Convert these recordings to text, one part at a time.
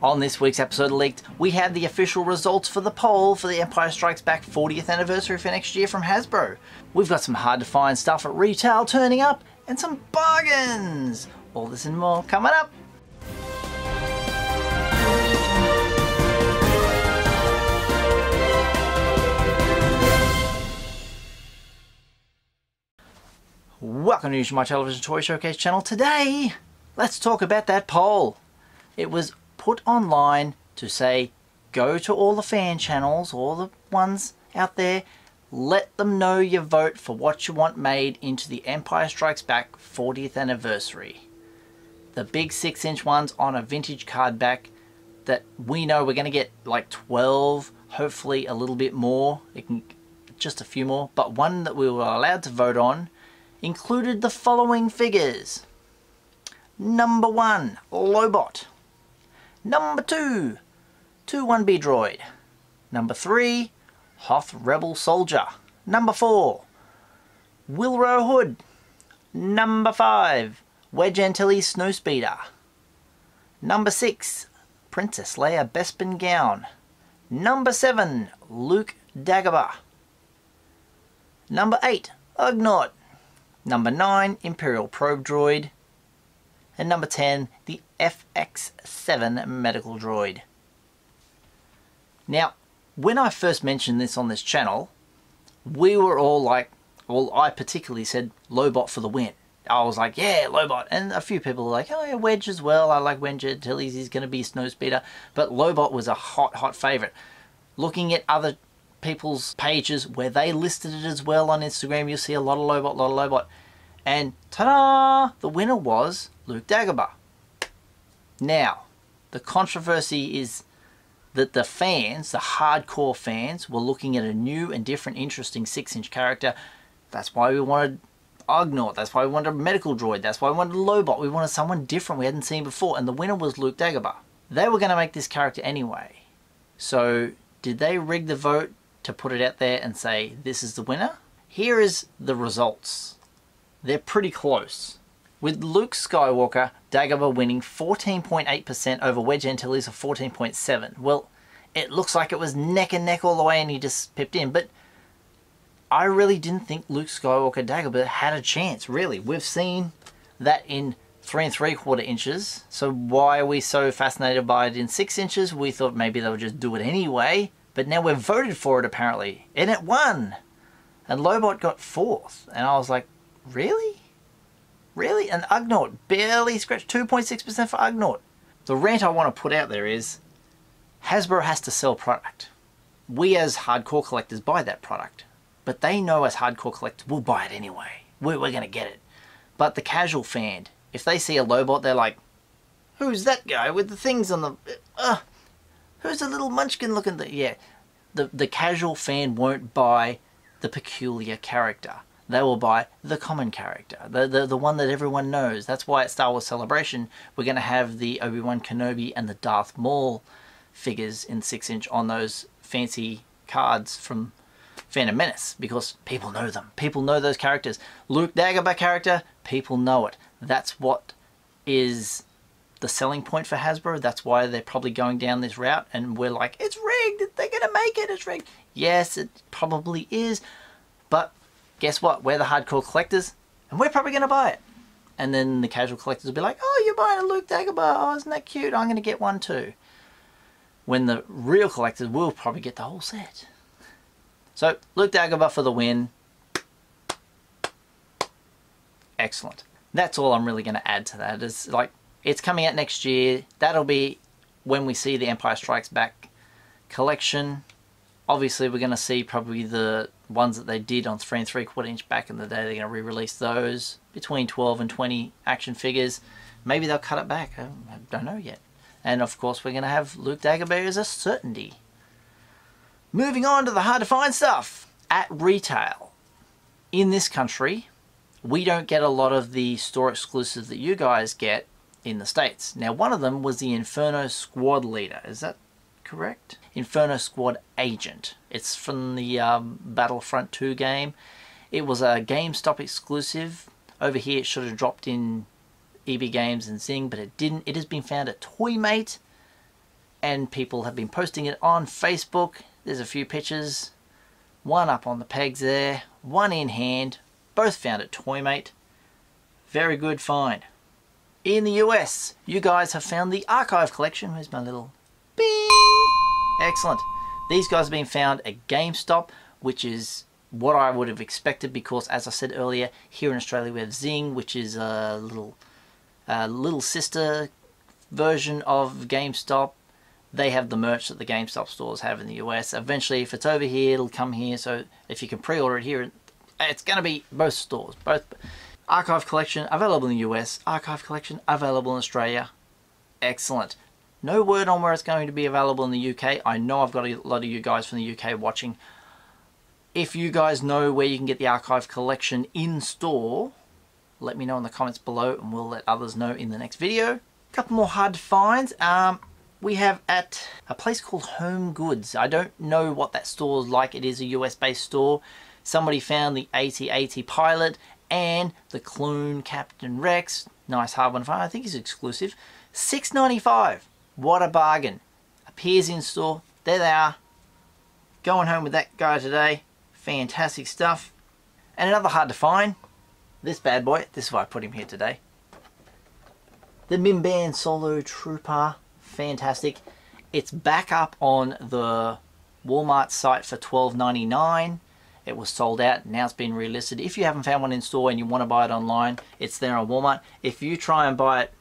On this week's episode of Leaked, we have the official results for the poll for the Empire Strikes Back 40th anniversary for next year from Hasbro. We've got some hard to find stuff at retail turning up and some bargains. All this and more coming up. Welcome to Usualmike Television Toy Showcase channel. Today, let's talk about that poll. It was put online to say, go to all the fan channels, all the ones out there, let them know your vote for what you want made into the Empire Strikes Back 40th anniversary. The big 6-inch ones on a vintage card back that we know we're going to get like 12, hopefully a little bit more, just a few more, but one that we were allowed to vote on included the following figures. Number 1, Lobot. Number 2, 2-1B Droid. Number 3, Hoth Rebel Soldier. Number 4, Wilro Hood. Number 5, Wedge Antilles Snowspeeder. Number 6, Princess Leia Bespin Gown. Number 7, Luke Dagobah. Number 8, Ugnaught. Number 9, Imperial Probe Droid. And number 10, the FX7 Medical Droid. Now, when I first mentioned this on this channel, we were all like, well, I particularly said Lobot for the win. I was like, yeah, Lobot. And a few people were like, oh yeah, Wedge as well. I like Wedge Antilles, he's going to be Snowspeeder. But Lobot was a hot favourite. Looking at other people's pages where they listed it as well on Instagram, you'll see a lot of Lobot. And ta-da! The winner was Luke Dagobah. Now, the controversy is that the fans, the hardcore fans, were looking at a new and different interesting 6-inch character. That's why we wanted Ugnaught, that's why we wanted a medical droid, that's why we wanted Lobot. We wanted someone different we hadn't seen before, and the winner was Luke Dagobah. They were going to make this character anyway. So, did they rig the vote to put it out there and say, this is the winner? Here is the results. They're pretty close. With Luke Skywalker, Dagobah winning 14.8% over Wedge Antilles of 14.7%. Well, it looks like it was neck and neck all the way and he just pipped in. But I really didn't think Luke Skywalker Dagobah had a chance, really. We've seen that in 3 3/4 inches. So why are we so fascinated by it in 6 inches? We thought maybe they would just do it anyway. But now we've voted for it apparently. And it won. And Lobot got 4th. And I was like, really? Really? And Ugnaught barely scratched 2.6% for Ugnaught. The rant I want to put out there is Hasbro has to sell product. We as hardcore collectors buy that product. But they know as hardcore collectors we'll buy it anyway. We're going to get it. But the casual fan, if they see a Lobot, they're like, who's that guy with the things on the... who's the little munchkin looking... Yeah, the casual fan won't buy the peculiar character. They will buy the common character, the one that everyone knows. That's why at Star Wars Celebration, we're going to have the Obi-Wan Kenobi and the Darth Maul figures in 6-inch on those fancy cards from Phantom Menace, because people know them. People know those characters. Luke Dagobah character, people know it. That's what is the selling point for Hasbro. That's why they're probably going down this route, and we're like, it's rigged, they're going to make it, it's rigged. Yes, it probably is, but guess what? We're the hardcore collectors, and we're probably going to buy it. And then the casual collectors will be like, oh, you're buying a Luke Dagobah. Oh, isn't that cute? I'm going to get one too. When the real collectors will probably get the whole set. So, Luke Dagobah for the win. Excellent. That's all I'm really going to add to that. Is like, it's coming out next year. That'll be when we see the Empire Strikes Back collection. Obviously, we're going to see probably the ones that they did on 3 3/4 inch back in the day. They're going to re-release those. Between 12 and 20 action figures. Maybe they'll cut it back. I don't know yet. And of course, we're going to have Luke Dagobah as a certainty. Moving on to the hard to find stuff. At retail. In this country, we don't get a lot of the store exclusives that you guys get in the States. Now, one of them was the Inferno Squad Leader. Is that correct? Inferno Squad Agent. It's from the Battlefront 2 game. It was a GameStop exclusive. Over here it should have dropped in EB Games and Zing, but it didn't. It has been found at Toymate, and people have been posting it on Facebook. There's a few pictures, one up on the pegs there, one in hand, both found at Toymate. Very good find. In the US, you guys have found the archive collection. Where's my little bing? Excellent. These guys have been found at GameStop, which is what I would have expected because, as I said earlier, here in Australia we have Zing, which is a little sister version of GameStop. They have the merch that the GameStop stores have in the US. Eventually, if it's over here, it'll come here. So if you can pre-order it here, it's going to be both stores. Both archive collection available in the US, archive collection available in Australia. Excellent. No word on where it's going to be available in the UK. I know I've got a lot of you guys from the UK watching. If you guys know where you can get the archive collection in store, let me know in the comments below and we'll let others know in the next video. A couple more hard to find. We have at a place called Home Goods. I don't know what that store is like. It is a US based store. Somebody found the AT-AT Pilot and the Clone Captain Rex. Nice hard one to find. I think it's exclusive. $6.95. What a bargain. Appears in store. There they are. Going home with that guy today. Fantastic stuff. And another hard to find. This bad boy. This is why I put him here today. The Mimban Solo Trooper. Fantastic. It's back up on the Walmart site for $12.99. It was sold out. Now it's been relisted. If you haven't found one in store and you want to buy it online, it's there on Walmart. If you try and buy it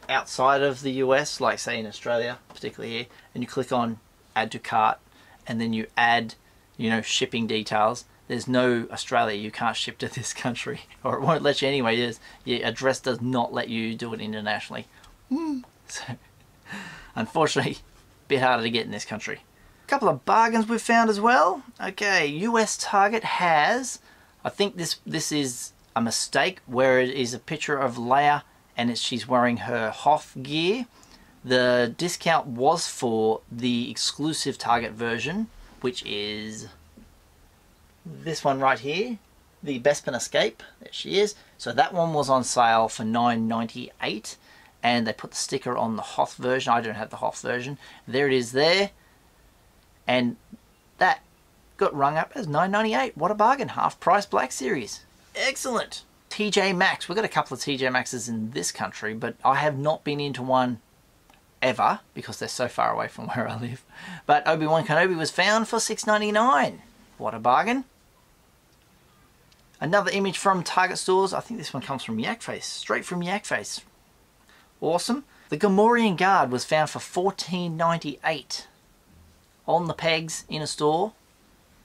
outside of the US, like say in Australia, particularly here, and you click on add to cart and then you add, you know, shipping details, there's no Australia. You can't ship to this country, or it won't let you anyway. Your address does not let you do it internationally. So, unfortunately, a bit harder to get in this country. A couple of bargains we've found as well. Okay, US Target has, I think this is a mistake, where it is a picture of Leia and she's wearing her Hoth gear. The discount was for the exclusive Target version, which is this one right here, the Bespin Escape. There she is. So that one was on sale for $9.98. And they put the sticker on the Hoth version. I don't have the Hoth version. There it is there. And that got rung up as $9.98. What a bargain. Half price Black Series. Excellent. TJ Maxx. We've got a couple of TJ Maxxes in this country, but I have not been into one ever because they're so far away from where I live. But Obi-Wan Kenobi was found for $6.99. What a bargain. Another image from Target stores. I think this one comes from Yakface. Straight from Yakface. Awesome. The Gamorrean Guard was found for $14.98 on the pegs in a store.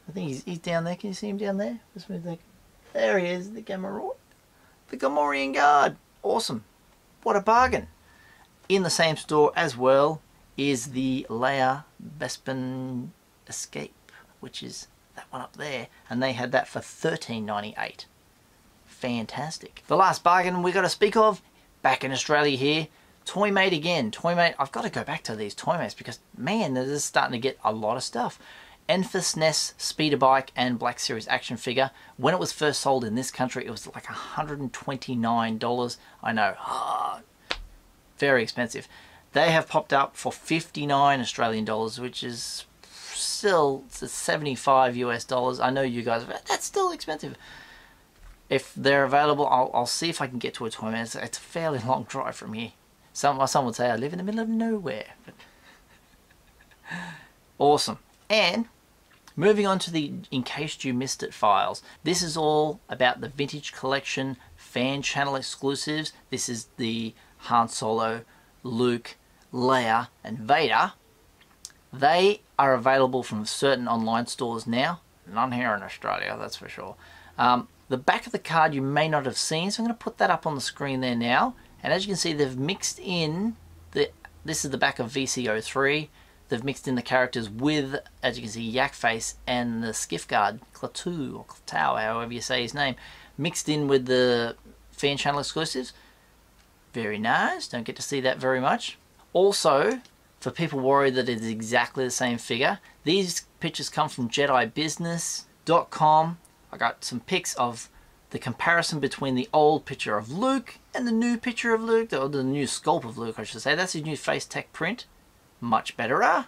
I think he's down there. Can you see him down there? There he is, the Gamorrean. The Gamorrean Guard. Awesome. What a bargain. In the same store as well is the Leia Bespin Escape, which is that one up there. And they had that for $13.98. Fantastic. The last bargain we got to speak of, back in Australia here, Toymate again. Toymate, I've got to go back to these Toymates because, man, this is starting to get a lot of stuff. Enfys Nest Speeder Bike and Black Series action figure. When it was first sold in this country, it was like $129. I know, very expensive. They have popped up for 59 Australian dollars, which is still 75 US dollars. I know you guys, that's still expensive. If they're available, I'll see if I can get to a Toymate. It's a fairly long drive from here. Some would say I live in the middle of nowhere. But awesome. And moving on to the In Case You Missed It files. This is all about the Vintage Collection fan channel exclusives. This is the Han Solo, Luke, Leia, and Vader. They are available from certain online stores now. None here in Australia, that's for sure. The back of the card you may not have seen, so I'm going to put that up on the screen there now. And as you can see, they've mixed in, this is the back of VCO3. They've mixed in the characters with, as you can see, Yakface and the Skiff Guard, Klaatu, or Klaatu, however you say his name, mixed in with the fan channel exclusives. Very nice, don't get to see that very much. Also, for people worried that it's exactly the same figure, these pictures come from JediBusiness.com. I got some pics of the comparison between the old picture of Luke and the new picture of Luke, or the new sculpt of Luke, I should say. That's his new face tech print. much better.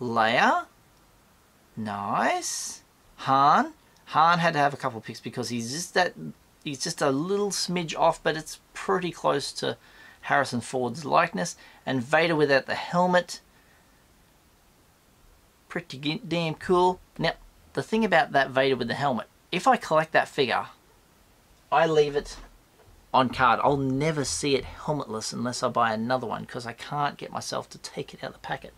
Leia, nice. Han had to have a couple of picks because he's just a little smidge off, but it's pretty close to Harrison Ford's likeness. And Vader without the helmet, pretty damn cool. Now, the thing about that Vader with the helmet, if I collect that figure, I leave it on card. I'll never see it helmetless unless I buy another one because I can't get myself to take it out of the packet.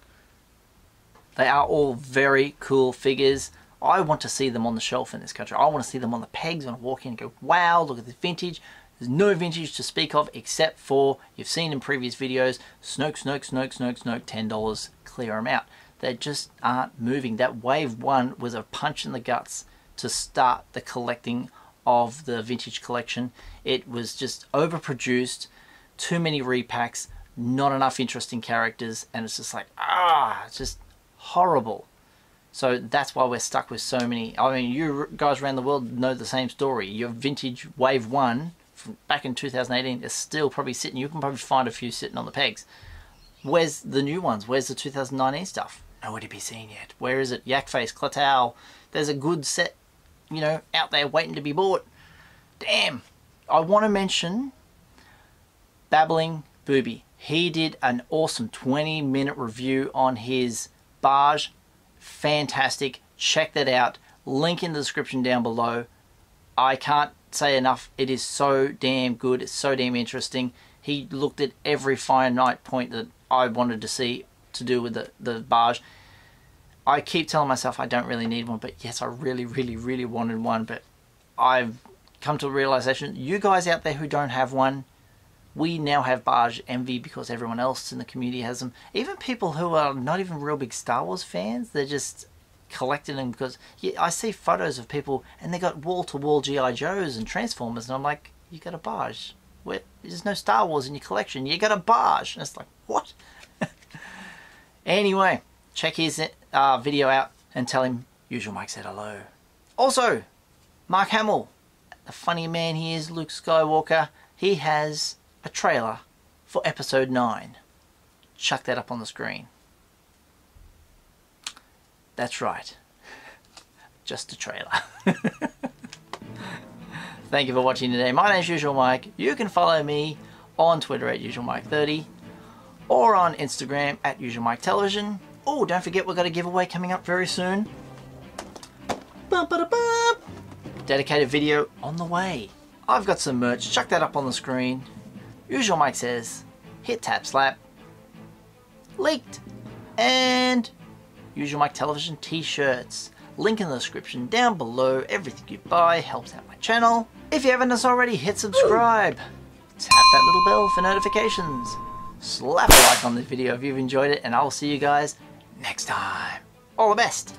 They are all very cool figures. I want to see them on the shelf in this country. I want to see them on the pegs when I walk in and go, wow, look at the vintage. There's no vintage to speak of except for, you've seen in previous videos, Snoke, $10, clear them out. They just aren't moving. That wave 1 was a punch in the guts to start the collecting of the vintage collection. It was just overproduced, too many repacks, not enough interesting characters, and it's just like, it's just horrible. So that's why we're stuck with so many. I mean, you guys around the world know the same story. Your vintage wave 1 from back in 2018 is still probably sitting. You can probably find a few sitting on the pegs. Where's the new ones? Where's the 2019 stuff? Nowhere to be seen yet. Where is it? Yakface, Khetanna. There's a good set, you know, out there waiting to be bought. Damn. I want to mention Babbling Booby. He did an awesome 20-minute review on his barge. Fantastic. Check that out. Link in the description down below. I can't say enough. It is so damn good. It's so damn interesting. He looked at every finite point that I wanted to see to do with the barge. I keep telling myself I don't really need one, but yes, I really wanted one. But I've come to the realization, you guys out there who don't have one, we now have barge envy because everyone else in the community has them. Even people who are not even real big Star Wars fans, they're just collecting them because I see photos of people and they got wall-to-wall G.I. Joes and Transformers, and I'm like, you got a barge. There's no Star Wars in your collection. You got a barge. And it's like, what? Anyway, check his video out and tell him Usualmike said hello. Also, Mark Hamill, the funny man he is, Luke Skywalker, he has a trailer for episode 9. Chuck that up on the screen. That's right. Just a trailer. Thank you for watching today. My name is Usualmike. You can follow me on Twitter at Usualmike30 or on Instagram at Usualmike Television. Oh, don't forget we've got a giveaway coming up very soon. Dedicated video on the way. I've got some merch. Chuck that up on the screen. Usualmike says, hit, tap, slap. Leaked. And Usualmike Television t-shirts. Link in the description down below. Everything you buy helps out my channel. If you haven't already, hit subscribe. Tap that little bell for notifications. Slap a like on this video if you've enjoyed it, and I'll see you guys next time. All the best.